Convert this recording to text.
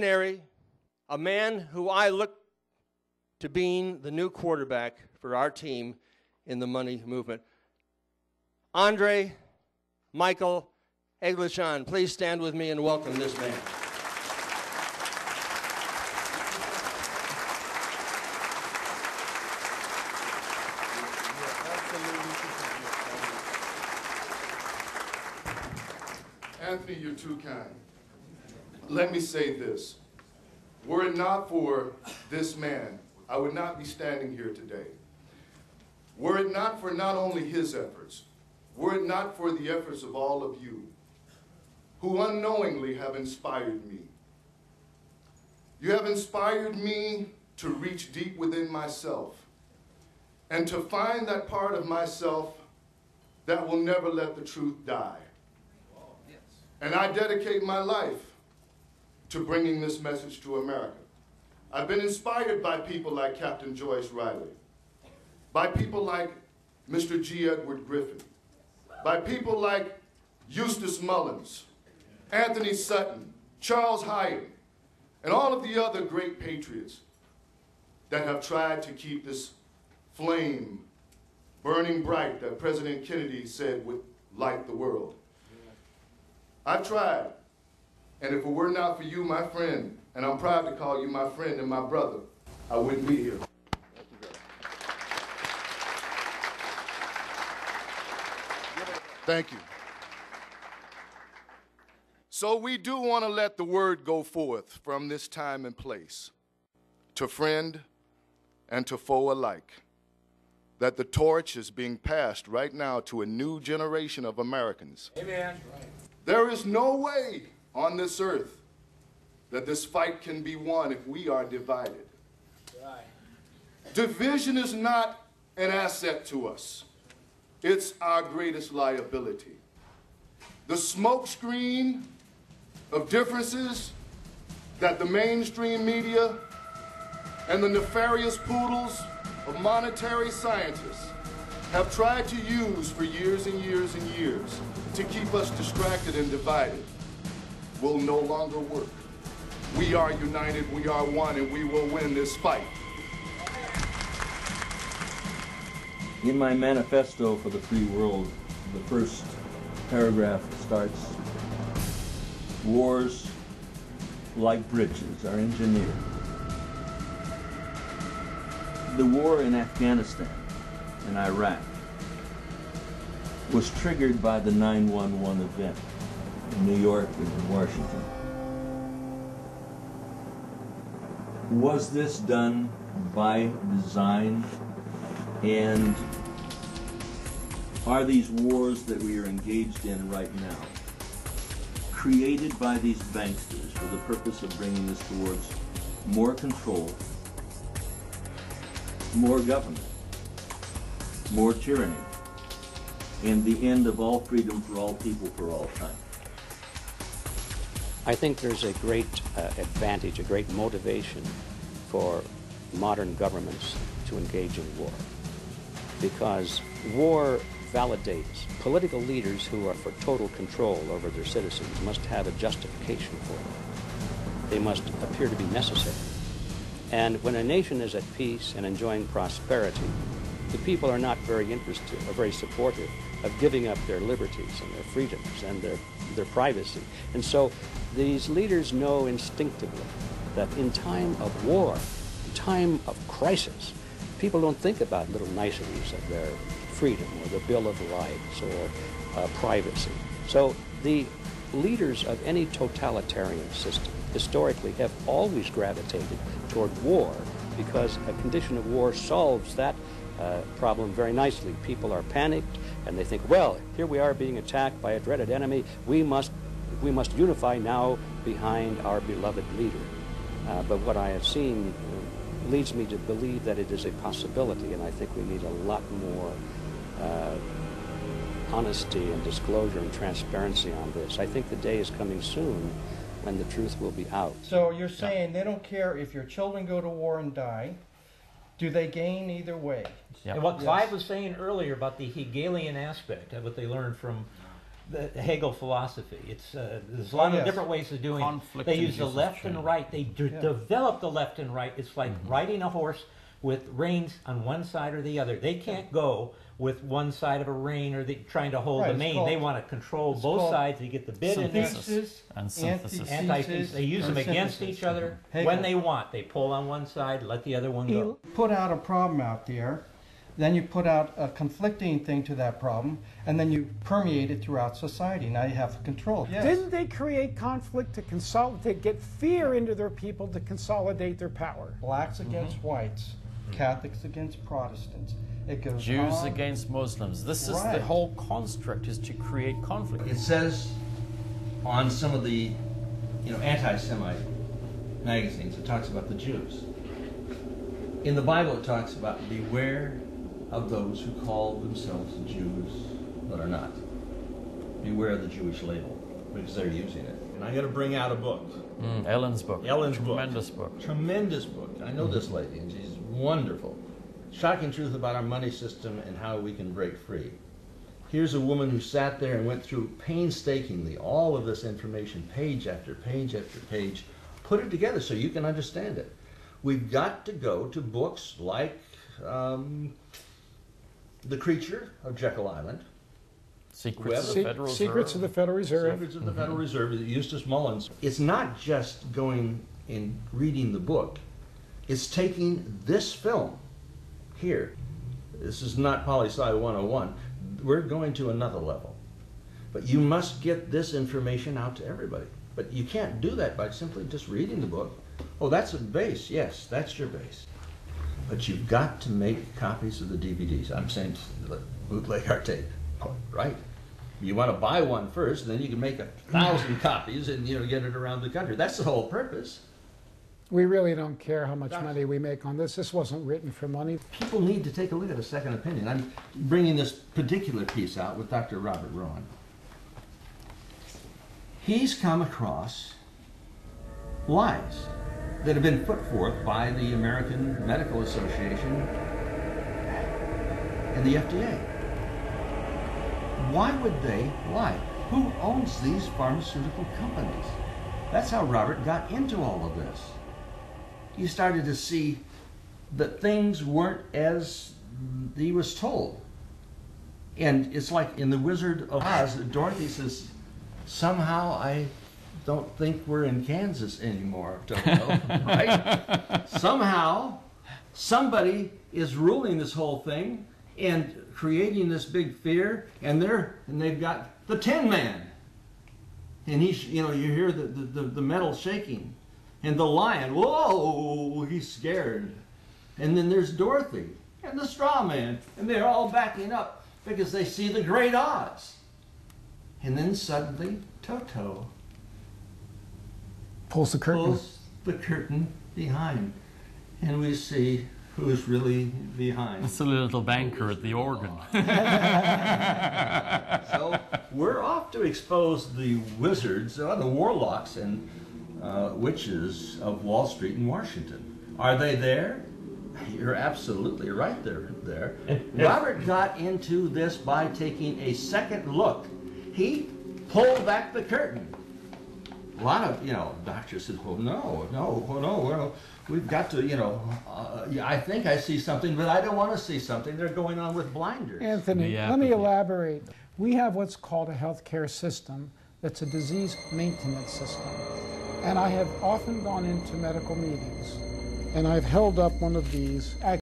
A man who I look to being the new quarterback for our team in the money movement. Andre Michael Eglishan, please stand with me and welcome this man. Anthony, you're too kind. Let me say this. Were it not for this man, I would not be standing here today. Were it not for not only his efforts, were it not for the efforts of all of you who unknowingly have inspired me. You have inspired me to reach deep within myself and to find that part of myself that will never let the truth die. And I dedicate my life to bringing this message to America. I've been inspired by people like Captain Joyce Riley, by people like Mr. G. Edward Griffin, by people like Eustace Mullins, Anthony Sutton, Charles Hyatt, and all of the other great patriots that have tried to keep this flame burning bright that President Kennedy said would light the world. I've tried, and if it were not for you, my friend, and I'm proud to call you my friend and my brother, I wouldn't be here. Thank you. So we do want to let the word go forth from this time and place to friend and to foe alike, that the torch is being passed right now to a new generation of Americans. Amen. There is no way on this earth that this fight can be won if we are divided. Right. Division is not an asset to us. It's our greatest liability. The smokescreen of differences that the mainstream media and the nefarious poodles of monetary scientists have tried to use for years and years and years to keep us distracted and divided will no longer work. We are united, we are one, and we will win this fight. In my manifesto for the free world, the first paragraph starts, wars like bridges are engineered. The war in Afghanistan and Iraq was triggered by the 9/11 event in New York and in Washington. Was this done by design? And are these wars that we are engaged in right now created by these banksters for the purpose of bringing us towards more control, more government, more tyranny, and the end of all freedom for all people for all time? I think there's a great advantage, a great motivation for modern governments to engage in war, because war validates. Political leaders who are for total control over their citizens must have a justification for it. They must appear to be necessary. And when a nation is at peace and enjoying prosperity, the people are not very interested or very supportive of giving up their liberties and their freedoms and their privacy. And so these leaders know instinctively that in time of war, in time of crisis, people don't think about little niceties of their freedom or the Bill of Rights or privacy. So the leaders of any totalitarian system historically have always gravitated toward war because a condition of war solves that problem very nicely. People are panicked and they think, well, here we are being attacked by a dreaded enemy. We must unify now behind our beloved leader. But what I have seen leads me to believe that it is a possibility, and I think we need a lot more honesty and disclosure and transparency on this. I think the day is coming soon when the truth will be out. So you're saying they don't care if your children go to war and die. Do they gain either way? And what Clive was saying earlier about the Hegelian aspect, what they learned from the Hegel philosophy. It's there's a lot of different ways of doing it. They use the left and right. They develop the left and right. It's like riding a horse with reins on one side or the other. They can't go with one side of a rein or trying to hold the mane. They want to control both sides. They get the bit in there. And synthesis. Antithesis. They use them against each other when they want. They pull on one side, let the other one go. You put out a problem out there, then you put out a conflicting thing to that problem, and then you permeate it throughout society. Now you have control. Yes. Didn't they create conflict to get fear into their people to consolidate their power? Blacks against whites, Catholics against Protestants. It goes Jews on. against Muslims. This is the whole construct, is to create conflict. It says on some of the, anti-Semite magazines, it talks about the Jews. In the Bible, it talks about beware of those who call themselves Jews but are not. Beware of the Jewish label, because they're using it. And I got to bring out a book. Ellen's book. Ellen's Tremendous book. Tremendous book. I know this lady, and she's wonderful. Shocking truth about our money system and how we can break free. Here's a woman who sat there and went through painstakingly all of this information, page after page after page, put it together so you can understand it. We've got to go to books like The Creature of Jekyll Island. Secrets of the Federal Reserve. Secrets of the Federal Reserve. Secrets of the Federal Reserve, Eustace Mullins. It's not just going and reading the book. It's taking this film here. This is not poli-sci 101. We're going to another level. But you must get this information out to everybody. But you can't do that by simply just reading the book. Oh, that's a base. Yes, that's your base. But you've got to make copies of the DVDs. I'm saying bootleg art tape, right? You want to buy one first, then you can make 1,000 copies and get it around the country. That's the whole purpose. We really don't care how much money we make on this. This wasn't written for money. People need to take a look at a second opinion. I'm bringing this particular piece out with Dr. Robert Rowen. He's come across lies that have been put forth by the American Medical Association and the FDA. Why would they lie? Who owns these pharmaceutical companies? That's how Robert got into all of this. He started to see that things weren't as he was told. And it's like in The Wizard of Oz, Dorothy says, somehow I don't think we're in Kansas anymore, Toto, right? Somehow, somebody is ruling this whole thing and creating this big fear, and they've got the Tin Man. And he's, you hear the metal shaking. And the lion, whoa, he's scared. And then there's Dorothy and the straw man, and they're all backing up because they see the great Oz. And then suddenly, Toto Pulls the curtain behind, and we see who's really behind. It's a little banker at the organ. So we're off to expose the wizards, the warlocks, and witches of Wall Street in Washington. Are they there? You're absolutely right, they're there. Robert got into this by taking a second look. He pulled back the curtain. A lot of, doctors said, well, no, we've got to, I think I see something, but I don't want to see something. They're going on with blinders. Anthony, let me elaborate. We have what's called a healthcare system that's a disease maintenance system. And I have often gone into medical meetings, and I've held up one of these